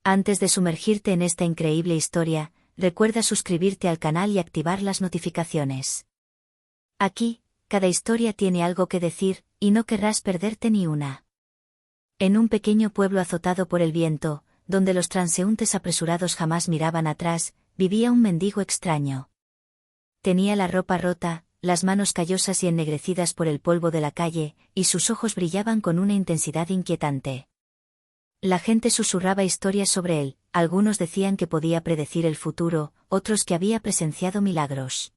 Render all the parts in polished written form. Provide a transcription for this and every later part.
Antes de sumergirte en esta increíble historia, recuerda suscribirte al canal y activar las notificaciones. Aquí, cada historia tiene algo que decir, y no querrás perderte ni una. En un pequeño pueblo azotado por el viento, donde los transeúntes apresurados jamás miraban atrás, vivía un mendigo extraño. Tenía la ropa rota, las manos callosas y ennegrecidas por el polvo de la calle, y sus ojos brillaban con una intensidad inquietante. La gente susurraba historias sobre él, algunos decían que podía predecir el futuro, otros que había presenciado milagros.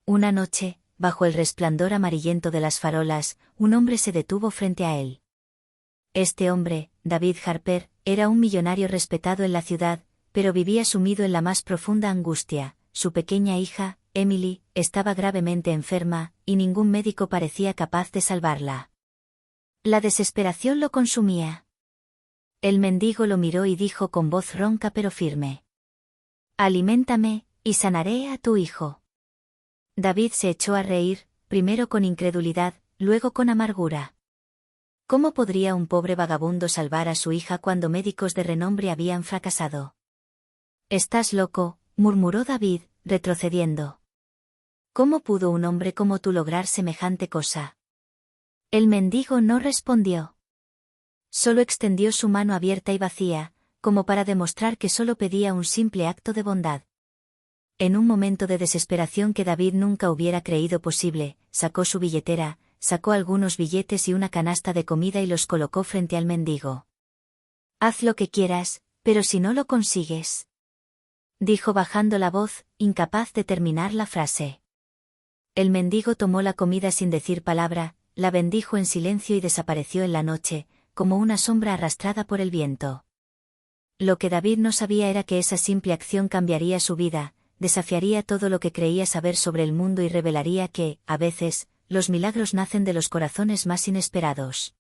Una noche, bajo el resplandor amarillento de las farolas, un hombre se detuvo frente a él. Este hombre, David Harper, era un millonario respetado en la ciudad, pero vivía sumido en la más profunda angustia. Su pequeña hija, Emily, estaba gravemente enferma, y ningún médico parecía capaz de salvarla. La desesperación lo consumía. El mendigo lo miró y dijo con voz ronca pero firme: «Aliméntame, y sanaré a tu hijo». David se echó a reír, primero con incredulidad, luego con amargura. ¿Cómo podría un pobre vagabundo salvar a su hija cuando médicos de renombre habían fracasado? «Estás loco», murmuró David, retrocediendo. «¿Cómo pudo un hombre como tú lograr semejante cosa?» El mendigo no respondió. Solo extendió su mano abierta y vacía, como para demostrar que solo pedía un simple acto de bondad. En un momento de desesperación que David nunca hubiera creído posible, sacó su billetera, sacó algunos billetes y una canasta de comida y los colocó frente al mendigo. «Haz lo que quieras, pero si no lo consigues», dijo bajando la voz, incapaz de terminar la frase. El mendigo tomó la comida sin decir palabra, la bendijo en silencio y desapareció en la noche, como una sombra arrastrada por el viento. Lo que David no sabía era que esa simple acción cambiaría su vida, desafiaría todo lo que creía saber sobre el mundo y revelaría que, a veces, los milagros nacen de los corazones más inesperados.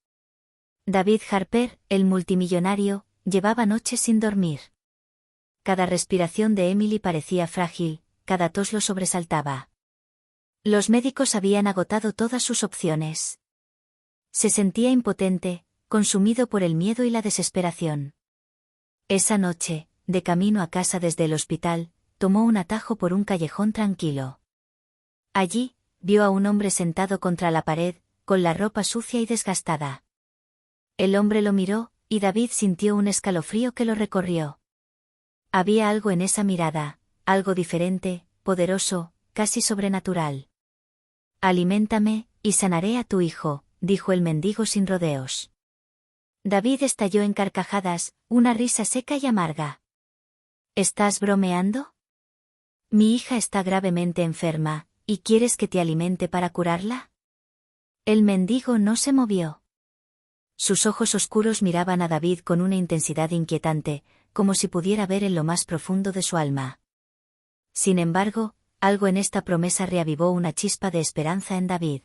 David Harper, el multimillonario, llevaba noches sin dormir. Cada respiración de Emily parecía frágil, cada tos lo sobresaltaba. Los médicos habían agotado todas sus opciones. Se sentía impotente, consumido por el miedo y la desesperación. Esa noche, de camino a casa desde el hospital, tomó un atajo por un callejón tranquilo. Allí, vio a un hombre sentado contra la pared, con la ropa sucia y desgastada. El hombre lo miró, y David sintió un escalofrío que lo recorrió. Había algo en esa mirada, algo diferente, poderoso, casi sobrenatural. «Aliméntame, y sanaré a tu hijo», dijo el mendigo sin rodeos. David estalló en carcajadas, una risa seca y amarga. «¿Estás bromeando? Mi hija está gravemente enferma, ¿y quieres que te alimente para curarla?» El mendigo no se movió. Sus ojos oscuros miraban a David con una intensidad inquietante, como si pudiera ver en lo más profundo de su alma. Sin embargo, algo en esta promesa reavivó una chispa de esperanza en David.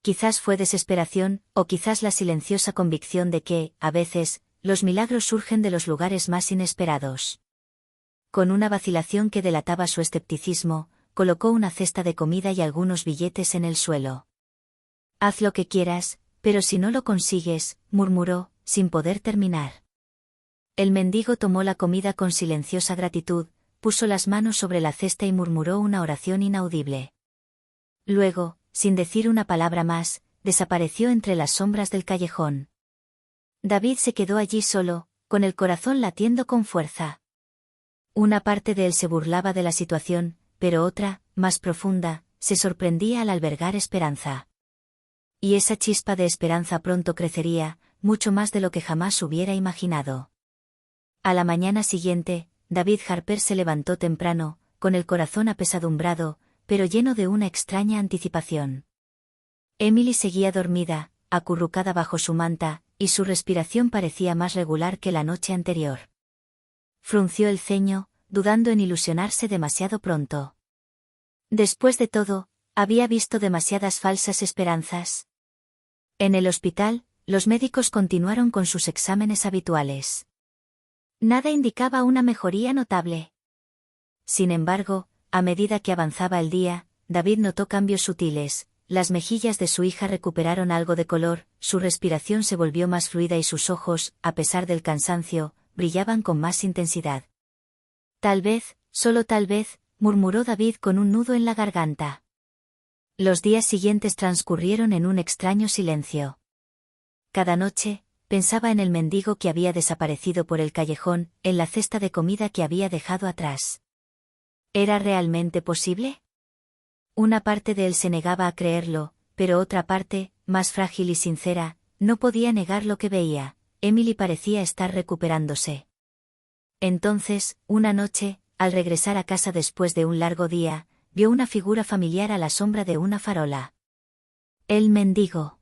Quizás fue desesperación, o quizás la silenciosa convicción de que, a veces, los milagros surgen de los lugares más inesperados. Con una vacilación que delataba su escepticismo, colocó una cesta de comida y algunos billetes en el suelo. «Haz lo que quieras, pero si no lo consigues», murmuró, sin poder terminar. El mendigo tomó la comida con silenciosa gratitud, puso las manos sobre la cesta y murmuró una oración inaudible. Luego, sin decir una palabra más, desapareció entre las sombras del callejón. David se quedó allí solo, con el corazón latiendo con fuerza. Una parte de él se burlaba de la situación, pero otra, más profunda, se sorprendía al albergar esperanza. Y esa chispa de esperanza pronto crecería, mucho más de lo que jamás hubiera imaginado. A la mañana siguiente, David Harper se levantó temprano, con el corazón apesadumbrado, pero lleno de una extraña anticipación. Emily seguía dormida, acurrucada bajo su manta, y su respiración parecía más regular que la noche anterior. Frunció el ceño, dudando en ilusionarse demasiado pronto. Después de todo, había visto demasiadas falsas esperanzas. En el hospital, los médicos continuaron con sus exámenes habituales. Nada indicaba una mejoría notable. Sin embargo, a medida que avanzaba el día, David notó cambios sutiles, las mejillas de su hija recuperaron algo de color, su respiración se volvió más fluida y sus ojos, a pesar del cansancio, brillaban con más intensidad. Tal vez, solo tal vez, murmuró David con un nudo en la garganta. Los días siguientes transcurrieron en un extraño silencio. Cada noche, pensaba en el mendigo que había desaparecido por el callejón, en la cesta de comida que había dejado atrás. ¿Era realmente posible? Una parte de él se negaba a creerlo, pero otra parte, más frágil y sincera, no podía negar lo que veía. Emily parecía estar recuperándose. Entonces, una noche, al regresar a casa después de un largo día, vio una figura familiar a la sombra de una farola. El mendigo.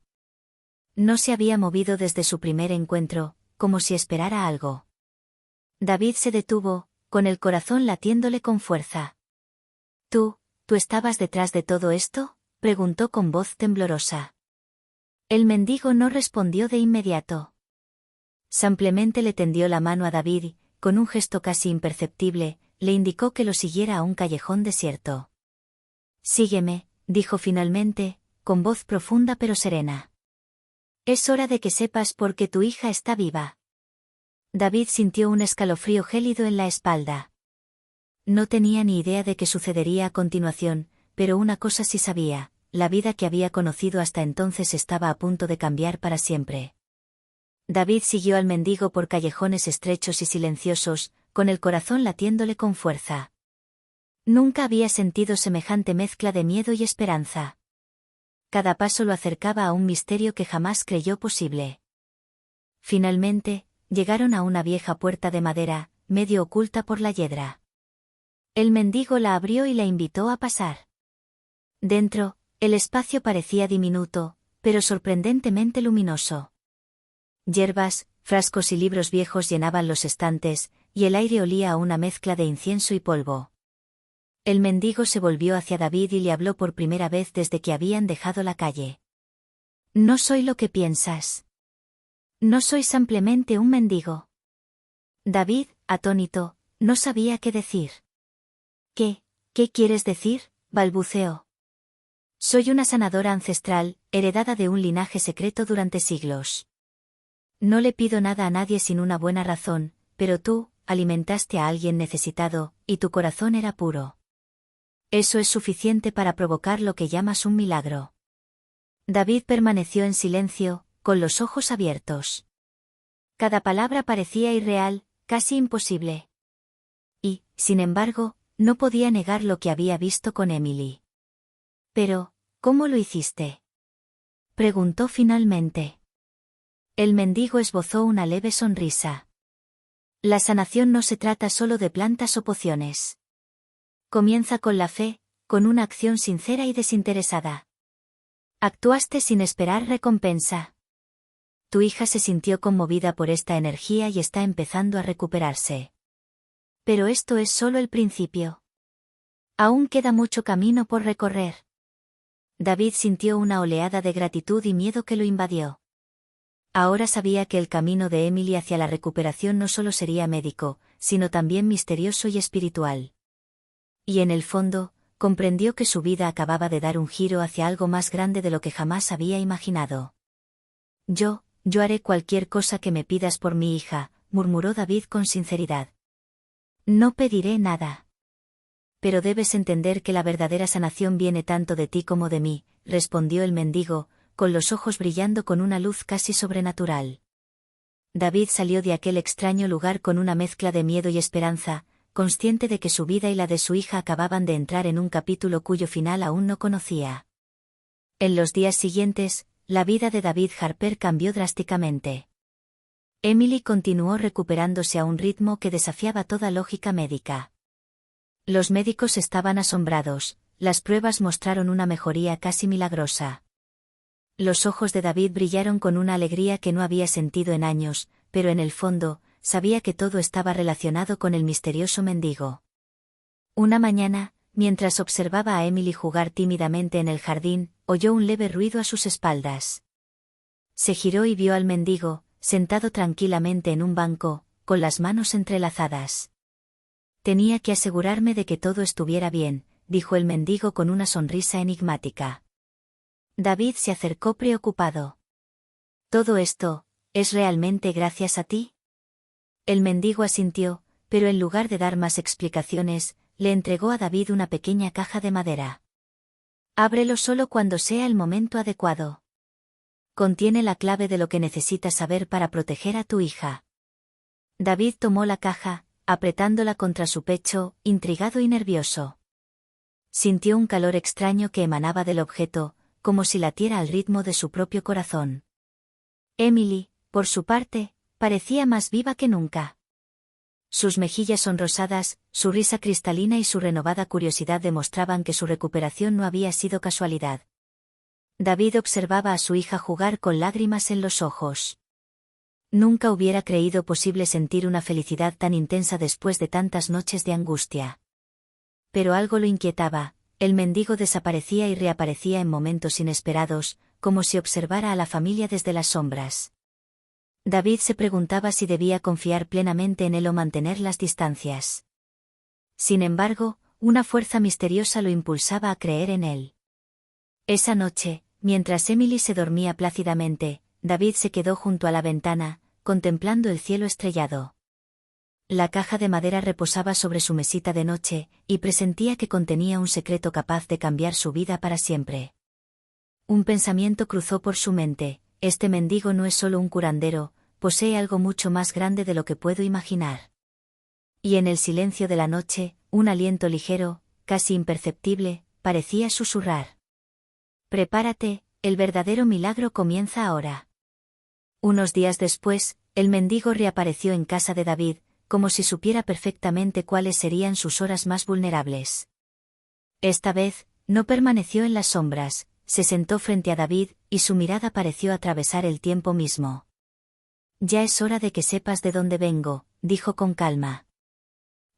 No se había movido desde su primer encuentro, como si esperara algo. David se detuvo, con el corazón latiéndole con fuerza. ¿Tú estabas detrás de todo esto?, preguntó con voz temblorosa. El mendigo no respondió de inmediato. Simplemente le tendió la mano a David y, con un gesto casi imperceptible, le indicó que lo siguiera a un callejón desierto. Sígueme, dijo finalmente, con voz profunda pero serena. Es hora de que sepas por qué tu hija está viva. David sintió un escalofrío gélido en la espalda. No tenía ni idea de qué sucedería a continuación, pero una cosa sí sabía, la vida que había conocido hasta entonces estaba a punto de cambiar para siempre. David siguió al mendigo por callejones estrechos y silenciosos, con el corazón latiéndole con fuerza. Nunca había sentido semejante mezcla de miedo y esperanza. Cada paso lo acercaba a un misterio que jamás creyó posible. Finalmente, llegaron a una vieja puerta de madera, medio oculta por la hiedra. El mendigo la abrió y la invitó a pasar. Dentro, el espacio parecía diminuto, pero sorprendentemente luminoso. Hierbas, frascos y libros viejos llenaban los estantes, y el aire olía a una mezcla de incienso y polvo. El mendigo se volvió hacia David y le habló por primera vez desde que habían dejado la calle. No soy lo que piensas. No soy simplemente un mendigo. David, atónito, no sabía qué decir. ¿Qué quieres decir?, balbuceó. Soy una sanadora ancestral, heredada de un linaje secreto durante siglos. No le pido nada a nadie sin una buena razón, pero tú, alimentaste a alguien necesitado, y tu corazón era puro. Eso es suficiente para provocar lo que llamas un milagro. David permaneció en silencio, con los ojos abiertos. Cada palabra parecía irreal, casi imposible. Y, sin embargo, no podía negar lo que había visto con Emily. Pero, ¿cómo lo hiciste?, preguntó finalmente. El mendigo esbozó una leve sonrisa. La sanación no se trata solo de plantas o pociones. Comienza con la fe, con una acción sincera y desinteresada. Actuaste sin esperar recompensa. Tu hija se sintió conmovida por esta energía y está empezando a recuperarse. Pero esto es solo el principio. Aún queda mucho camino por recorrer. David sintió una oleada de gratitud y miedo que lo invadió. Ahora sabía que el camino de Emily hacia la recuperación no solo sería médico, sino también misterioso y espiritual. Y en el fondo, comprendió que su vida acababa de dar un giro hacia algo más grande de lo que jamás había imaginado. Yo haré cualquier cosa que me pidas por mi hija, murmuró David con sinceridad. No pediré nada. Pero debes entender que la verdadera sanación viene tanto de ti como de mí, respondió el mendigo, con los ojos brillando con una luz casi sobrenatural. David salió de aquel extraño lugar con una mezcla de miedo y esperanza, consciente de que su vida y la de su hija acababan de entrar en un capítulo cuyo final aún no conocía. En los días siguientes, la vida de David Harper cambió drásticamente. Emily continuó recuperándose a un ritmo que desafiaba toda lógica médica. Los médicos estaban asombrados, las pruebas mostraron una mejoría casi milagrosa. Los ojos de David brillaron con una alegría que no había sentido en años, pero en el fondo, sabía que todo estaba relacionado con el misterioso mendigo. Una mañana, mientras observaba a Emily jugar tímidamente en el jardín, oyó un leve ruido a sus espaldas. Se giró y vio al mendigo, sentado tranquilamente en un banco, con las manos entrelazadas. Tenía que asegurarme de que todo estuviera bien, dijo el mendigo con una sonrisa enigmática. David se acercó preocupado. ¿Todo esto, es realmente gracias a ti? El mendigo asintió, pero en lugar de dar más explicaciones, le entregó a David una pequeña caja de madera. Ábrelo solo cuando sea el momento adecuado. Contiene la clave de lo que necesitas saber para proteger a tu hija. David tomó la caja, apretándola contra su pecho, intrigado y nervioso. Sintió un calor extraño que emanaba del objeto, como si latiera al ritmo de su propio corazón. Emily, por su parte, parecía más viva que nunca. Sus mejillas sonrosadas, su risa cristalina y su renovada curiosidad demostraban que su recuperación no había sido casualidad. David observaba a su hija jugar con lágrimas en los ojos. Nunca hubiera creído posible sentir una felicidad tan intensa después de tantas noches de angustia. Pero algo lo inquietaba, el mendigo desaparecía y reaparecía en momentos inesperados, como si observara a la familia desde las sombras. David se preguntaba si debía confiar plenamente en él o mantener las distancias. Sin embargo, una fuerza misteriosa lo impulsaba a creer en él. Esa noche, mientras Emily se dormía plácidamente, David se quedó junto a la ventana, contemplando el cielo estrellado. La caja de madera reposaba sobre su mesita de noche, y presentía que contenía un secreto capaz de cambiar su vida para siempre. Un pensamiento cruzó por su mente: este mendigo no es solo un curandero, posee algo mucho más grande de lo que puedo imaginar. Y en el silencio de la noche, un aliento ligero, casi imperceptible, parecía susurrar: prepárate, el verdadero milagro comienza ahora. Unos días después, el mendigo reapareció en casa de David, como si supiera perfectamente cuáles serían sus horas más vulnerables. Esta vez, no permaneció en las sombras, se sentó frente a David, y su mirada pareció atravesar el tiempo mismo. Ya es hora de que sepas de dónde vengo, dijo con calma.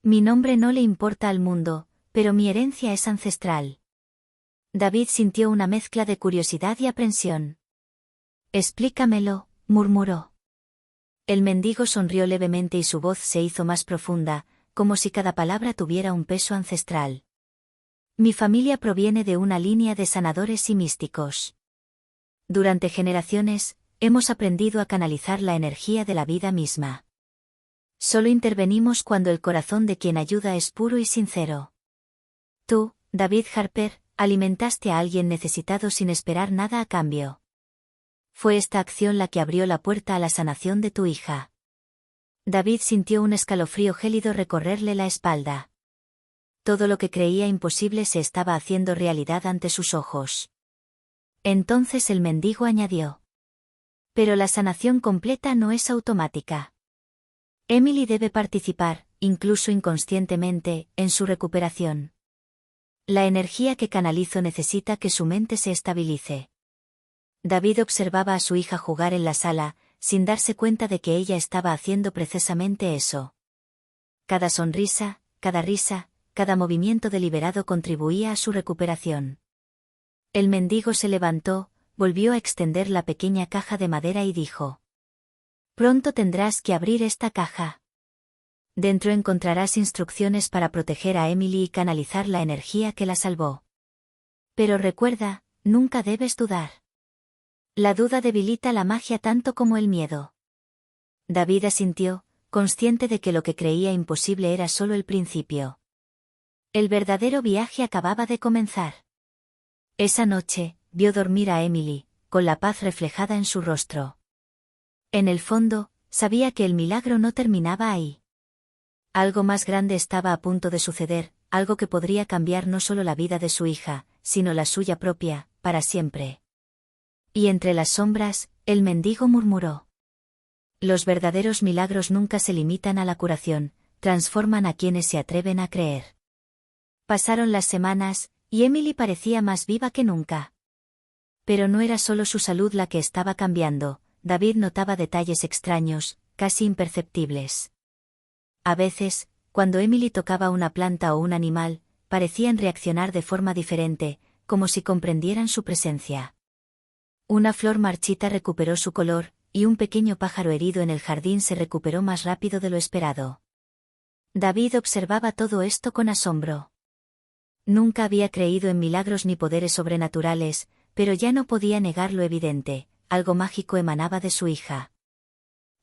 Mi nombre no le importa al mundo, pero mi herencia es ancestral. David sintió una mezcla de curiosidad y aprensión. Explícamelo, murmuró. El mendigo sonrió levemente y su voz se hizo más profunda, como si cada palabra tuviera un peso ancestral. Mi familia proviene de una línea de sanadores y místicos. Durante generaciones, hemos aprendido a canalizar la energía de la vida misma. Solo intervenimos cuando el corazón de quien ayuda es puro y sincero. Tú, David Harper, alimentaste a alguien necesitado sin esperar nada a cambio. Fue esta acción la que abrió la puerta a la sanación de tu hija. David sintió un escalofrío gélido recorrerle la espalda. Todo lo que creía imposible se estaba haciendo realidad ante sus ojos. Entonces el mendigo añadió: pero la sanación completa no es automática. Emily debe participar, incluso inconscientemente, en su recuperación. La energía que canalizo necesita que su mente se estabilice. David observaba a su hija jugar en la sala, sin darse cuenta de que ella estaba haciendo precisamente eso. Cada sonrisa, cada risa, cada movimiento deliberado contribuía a su recuperación. El mendigo se levantó, volvió a extender la pequeña caja de madera y dijo: pronto tendrás que abrir esta caja. Dentro encontrarás instrucciones para proteger a Emily y canalizar la energía que la salvó. Pero recuerda, nunca debes dudar. La duda debilita la magia tanto como el miedo. David asintió, consciente de que lo que creía imposible era solo el principio. El verdadero viaje acababa de comenzar. Esa noche, vio dormir a Emily, con la paz reflejada en su rostro. En el fondo, sabía que el milagro no terminaba ahí. Algo más grande estaba a punto de suceder, algo que podría cambiar no solo la vida de su hija, sino la suya propia, para siempre. Y entre las sombras, el mendigo murmuró: los verdaderos milagros nunca se limitan a la curación, transforman a quienes se atreven a creer. Pasaron las semanas, y Emily parecía más viva que nunca. Pero no era solo su salud la que estaba cambiando, David notaba detalles extraños, casi imperceptibles. A veces, cuando Emily tocaba una planta o un animal, parecían reaccionar de forma diferente, como si comprendieran su presencia. Una flor marchita recuperó su color, y un pequeño pájaro herido en el jardín se recuperó más rápido de lo esperado. David observaba todo esto con asombro. Nunca había creído en milagros ni poderes sobrenaturales, pero ya no podía negar lo evidente: algo mágico emanaba de su hija.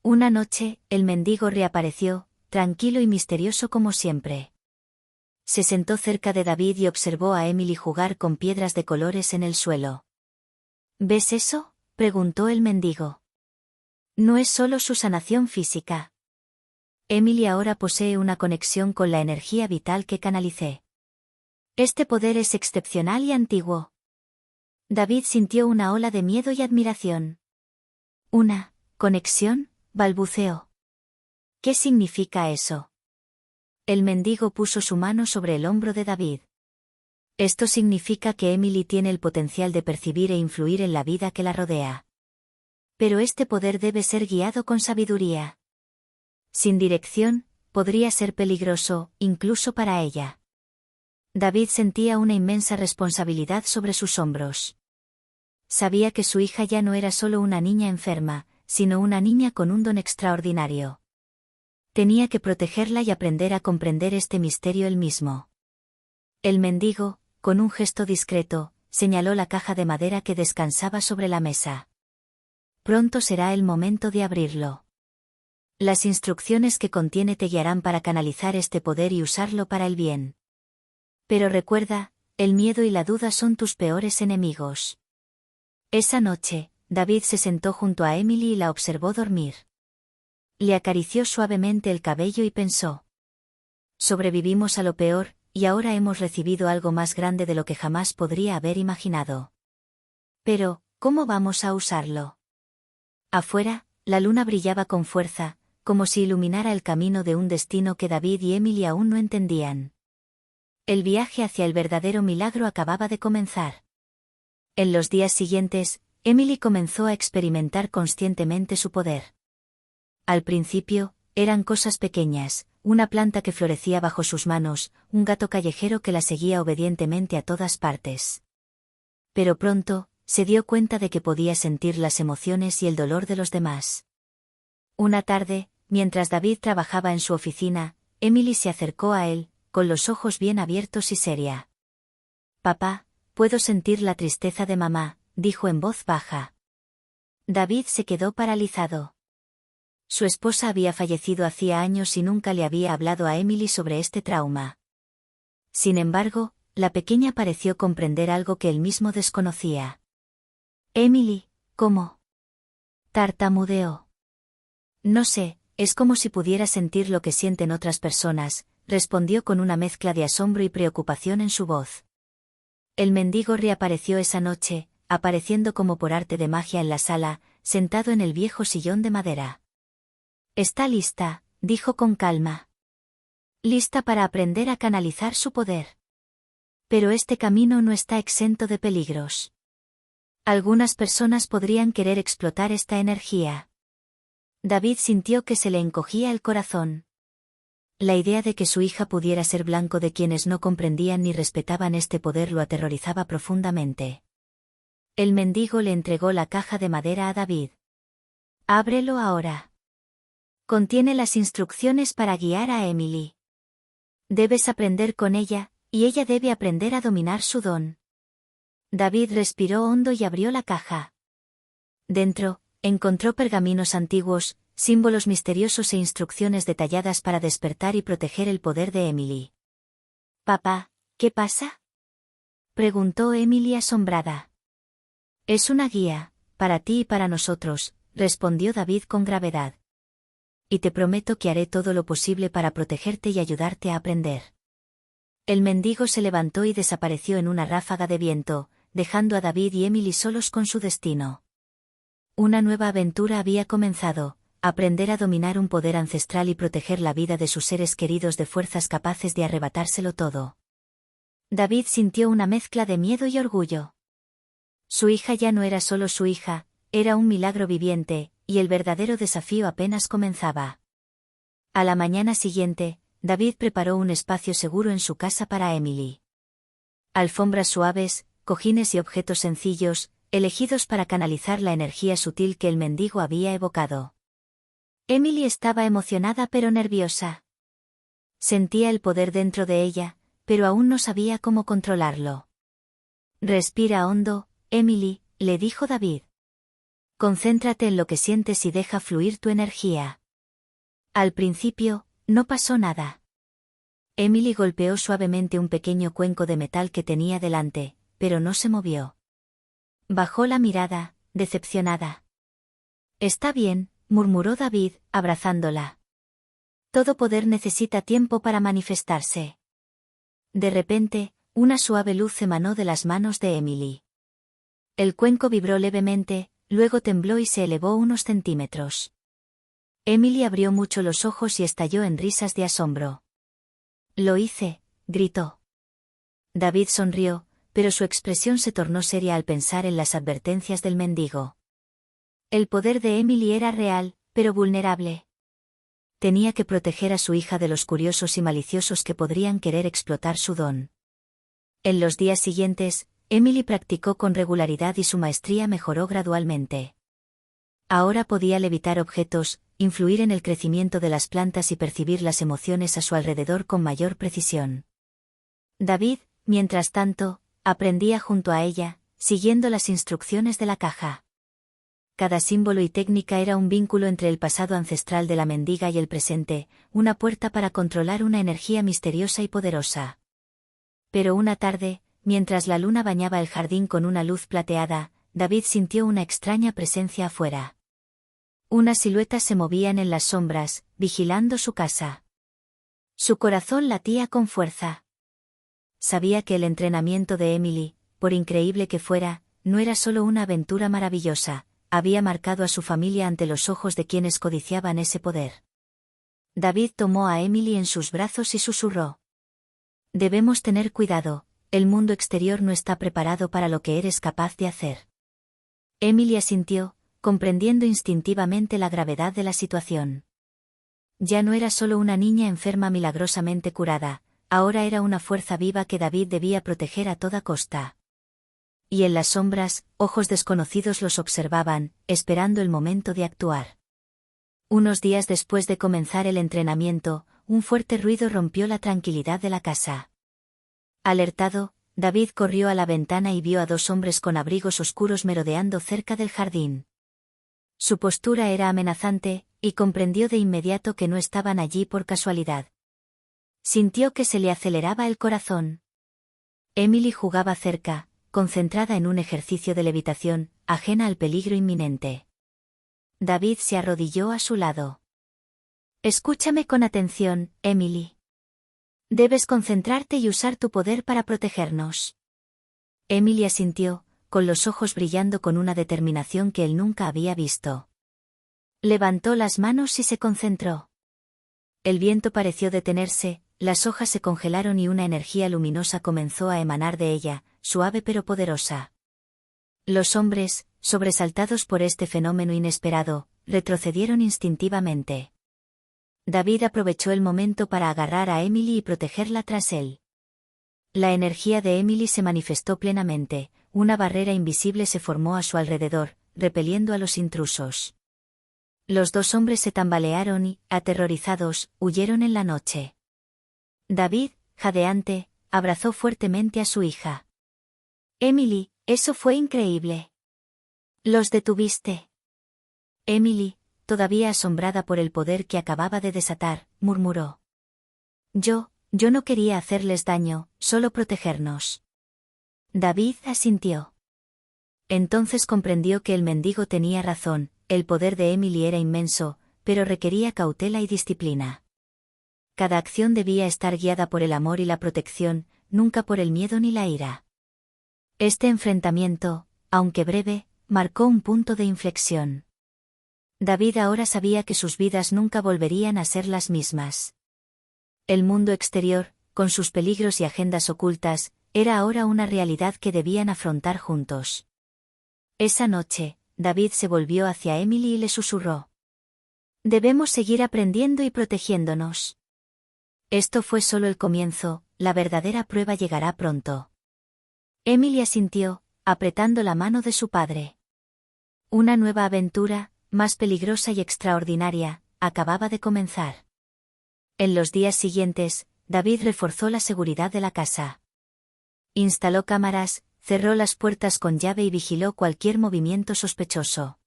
Una noche, el mendigo reapareció, tranquilo y misterioso como siempre. Se sentó cerca de David y observó a Emily jugar con piedras de colores en el suelo. ¿Ves eso?, preguntó el mendigo. No es solo su sanación física. Emily ahora posee una conexión con la energía vital que canalicé. Este poder es excepcional y antiguo. David sintió una ola de miedo y admiración. ¿Una conexión?, balbuceó. ¿Qué significa eso? El mendigo puso su mano sobre el hombro de David. Esto significa que Emily tiene el potencial de percibir e influir en la vida que la rodea. Pero este poder debe ser guiado con sabiduría. Sin dirección, podría ser peligroso, incluso para ella. David sentía una inmensa responsabilidad sobre sus hombros. Sabía que su hija ya no era solo una niña enferma, sino una niña con un don extraordinario. Tenía que protegerla y aprender a comprender este misterio él mismo. El mendigo, con un gesto discreto, señaló la caja de madera que descansaba sobre la mesa. Pronto será el momento de abrirlo. Las instrucciones que contiene te guiarán para canalizar este poder y usarlo para el bien. Pero recuerda, el miedo y la duda son tus peores enemigos. Esa noche, David se sentó junto a Emily y la observó dormir. Le acarició suavemente el cabello y pensó. Sobrevivimos a lo peor, y ahora hemos recibido algo más grande de lo que jamás podría haber imaginado. Pero, ¿cómo vamos a usarlo? Afuera, la luna brillaba con fuerza, como si iluminara el camino de un destino que David y Emily aún no entendían. El viaje hacia el verdadero milagro acababa de comenzar. En los días siguientes, Emily comenzó a experimentar conscientemente su poder. Al principio, eran cosas pequeñas, una planta que florecía bajo sus manos, un gato callejero que la seguía obedientemente a todas partes. Pero pronto, se dio cuenta de que podía sentir las emociones y el dolor de los demás. Una tarde, mientras David trabajaba en su oficina, Emily se acercó a él, con los ojos bien abiertos y seria. «Papá, puedo sentir la tristeza de mamá», dijo en voz baja. David se quedó paralizado. Su esposa había fallecido hacía años y nunca le había hablado a Emily sobre este trauma. Sin embargo, la pequeña pareció comprender algo que él mismo desconocía. «Emily, ¿cómo?», tartamudeó. «No sé, es como si pudiera sentir lo que sienten otras personas», respondió con una mezcla de asombro y preocupación en su voz. El mendigo reapareció esa noche, apareciendo como por arte de magia en la sala, sentado en el viejo sillón de madera. «Está lista», dijo con calma. «Lista para aprender a canalizar su poder. Pero este camino no está exento de peligros. Algunas personas podrían querer explotar esta energía». David sintió que se le encogía el corazón. La idea de que su hija pudiera ser blanco de quienes no comprendían ni respetaban este poder lo aterrorizaba profundamente. El mendigo le entregó la caja de madera a David. «Ábrelo ahora. Contiene las instrucciones para guiar a Emily. Debes aprender con ella, y ella debe aprender a dominar su don». David respiró hondo y abrió la caja. Dentro, encontró pergaminos antiguos, símbolos misteriosos e instrucciones detalladas para despertar y proteger el poder de Emily. «Papá, ¿qué pasa?», preguntó Emily asombrada. «Es una guía, para ti y para nosotros», respondió David con gravedad. «Y te prometo que haré todo lo posible para protegerte y ayudarte a aprender». El mendigo se levantó y desapareció en una ráfaga de viento, dejando a David y Emily solos con su destino. Una nueva aventura había comenzado, aprender a dominar un poder ancestral y proteger la vida de sus seres queridos de fuerzas capaces de arrebatárselo todo. David sintió una mezcla de miedo y orgullo. Su hija ya no era solo su hija, era un milagro viviente, y el verdadero desafío apenas comenzaba. A la mañana siguiente, David preparó un espacio seguro en su casa para Emily. Alfombras suaves, cojines y objetos sencillos, elegidos para canalizar la energía sutil que el mendigo había evocado. Emily estaba emocionada pero nerviosa. Sentía el poder dentro de ella, pero aún no sabía cómo controlarlo. «Respira hondo, Emily», le dijo David. Concéntrate en lo que sientes y deja fluir tu energía. Al principio, no pasó nada. Emily golpeó suavemente un pequeño cuenco de metal que tenía delante, pero no se movió. Bajó la mirada, decepcionada. Está bien, murmuró David, abrazándola. Todo poder necesita tiempo para manifestarse. De repente, una suave luz emanó de las manos de Emily. El cuenco vibró levemente, luego tembló y se elevó unos centímetros. Emily abrió mucho los ojos y estalló en risas de asombro. «Lo hice», gritó. David sonrió, pero su expresión se tornó seria al pensar en las advertencias del mendigo. El poder de Emily era real, pero vulnerable. Tenía que proteger a su hija de los curiosos y maliciosos que podrían querer explotar su don. En los días siguientes, Emily practicó con regularidad y su maestría mejoró gradualmente. Ahora podía levitar objetos, influir en el crecimiento de las plantas y percibir las emociones a su alrededor con mayor precisión. David, mientras tanto, aprendía junto a ella, siguiendo las instrucciones de la caja. Cada símbolo y técnica era un vínculo entre el pasado ancestral de la mendiga y el presente, una puerta para controlar una energía misteriosa y poderosa. Pero una tarde, mientras la luna bañaba el jardín con una luz plateada, David sintió una extraña presencia afuera. Unas siluetas se movían en las sombras, vigilando su casa. Su corazón latía con fuerza. Sabía que el entrenamiento de Emily, por increíble que fuera, no era solo una aventura maravillosa, había marcado a su familia ante los ojos de quienes codiciaban ese poder. David tomó a Emily en sus brazos y susurró. Debemos tener cuidado, el mundo exterior no está preparado para lo que eres capaz de hacer. Emily asintió, comprendiendo instintivamente la gravedad de la situación. Ya no era solo una niña enferma milagrosamente curada, ahora era una fuerza viva que David debía proteger a toda costa. Y en las sombras, ojos desconocidos los observaban, esperando el momento de actuar. Unos días después de comenzar el entrenamiento, un fuerte ruido rompió la tranquilidad de la casa. Alertado, David corrió a la ventana y vio a dos hombres con abrigos oscuros merodeando cerca del jardín. Su postura era amenazante, y comprendió de inmediato que no estaban allí por casualidad. Sintió que se le aceleraba el corazón. Emily jugaba cerca, concentrada en un ejercicio de levitación, ajena al peligro inminente. David se arrodilló a su lado. Escúchame con atención, Emily. Debes concentrarte y usar tu poder para protegernos. Emily asintió, con los ojos brillando con una determinación que él nunca había visto. Levantó las manos y se concentró. El viento pareció detenerse, las hojas se congelaron y una energía luminosa comenzó a emanar de ella, suave pero poderosa. Los hombres, sobresaltados por este fenómeno inesperado, retrocedieron instintivamente. David aprovechó el momento para agarrar a Emily y protegerla tras él. La energía de Emily se manifestó plenamente, una barrera invisible se formó a su alrededor, repeliendo a los intrusos. Los dos hombres se tambalearon y, aterrorizados, huyeron en la noche. David, jadeante, abrazó fuertemente a su hija. Emily, eso fue increíble. ¿Los detuviste? Emily, todavía asombrada por el poder que acababa de desatar, murmuró. Yo no quería hacerles daño, solo protegernos. David asintió. Entonces comprendió que el mendigo tenía razón, el poder de Emily era inmenso, pero requería cautela y disciplina. Cada acción debía estar guiada por el amor y la protección, nunca por el miedo ni la ira. Este enfrentamiento, aunque breve, marcó un punto de inflexión. David ahora sabía que sus vidas nunca volverían a ser las mismas. El mundo exterior, con sus peligros y agendas ocultas, era ahora una realidad que debían afrontar juntos. Esa noche, David se volvió hacia Emily y le susurró. Debemos seguir aprendiendo y protegiéndonos. Esto fue solo el comienzo, la verdadera prueba llegará pronto. Emily asintió, apretando la mano de su padre. Una nueva aventura, más peligrosa y extraordinaria, acababa de comenzar. En los días siguientes, David reforzó la seguridad de la casa. Instaló cámaras, cerró las puertas con llave y vigiló cualquier movimiento sospechoso.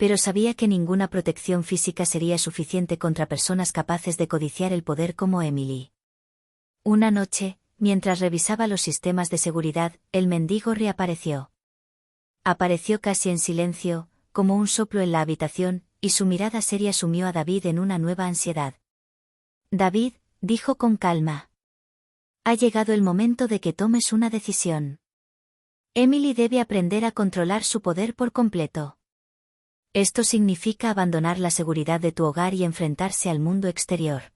Pero sabía que ninguna protección física sería suficiente contra personas capaces de codiciar el poder como Emily. Una noche, mientras revisaba los sistemas de seguridad, el mendigo reapareció. Apareció casi en silencio, como un soplo en la habitación, y su mirada seria sumió a David en una nueva ansiedad. David, dijo con calma. Ha llegado el momento de que tomes una decisión. Emily debe aprender a controlar su poder por completo. Esto significa abandonar la seguridad de tu hogar y enfrentarse al mundo exterior.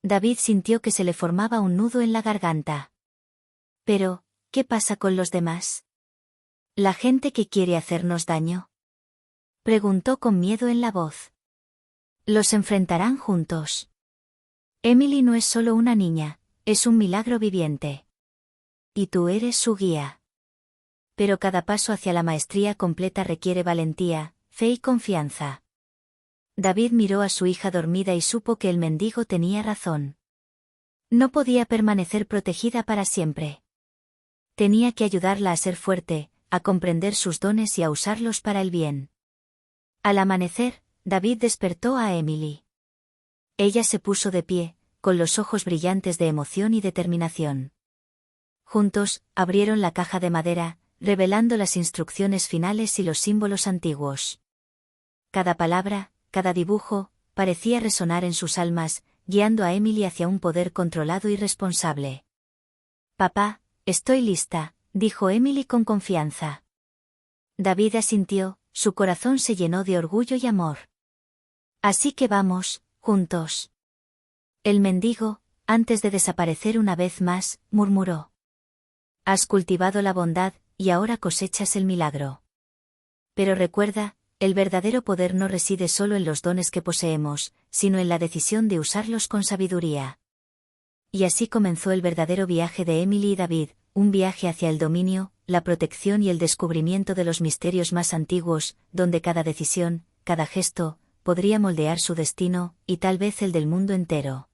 David sintió que se le formaba un nudo en la garganta. Pero, ¿qué pasa con los demás? ¿La gente que quiere hacernos daño? Preguntó con miedo en la voz. Los enfrentarán juntos. Emily no es solo una niña, es un milagro viviente. Y tú eres su guía. Pero cada paso hacia la maestría completa requiere valentía, fe y confianza. David miró a su hija dormida y supo que el mendigo tenía razón. No podía permanecer protegida para siempre. Tenía que ayudarla a ser fuerte, a comprender sus dones y a usarlos para el bien. Al amanecer, David despertó a Emily. Ella se puso de pie, con los ojos brillantes de emoción y determinación. Juntos, abrieron la caja de madera, revelando las instrucciones finales y los símbolos antiguos. Cada palabra, cada dibujo, parecía resonar en sus almas, guiando a Emily hacia un poder controlado y responsable. Papá, estoy lista, dijo Emily con confianza. David asintió, su corazón se llenó de orgullo y amor. Así que vamos, juntos. El mendigo, antes de desaparecer una vez más, murmuró. Has cultivado la bondad, y ahora cosechas el milagro. Pero recuerda, el verdadero poder no reside solo en los dones que poseemos, sino en la decisión de usarlos con sabiduría. Y así comenzó el verdadero viaje de Emily y David, un viaje hacia el dominio, la protección y el descubrimiento de los misterios más antiguos, donde cada decisión, cada gesto, podría moldear su destino, y tal vez el del mundo entero.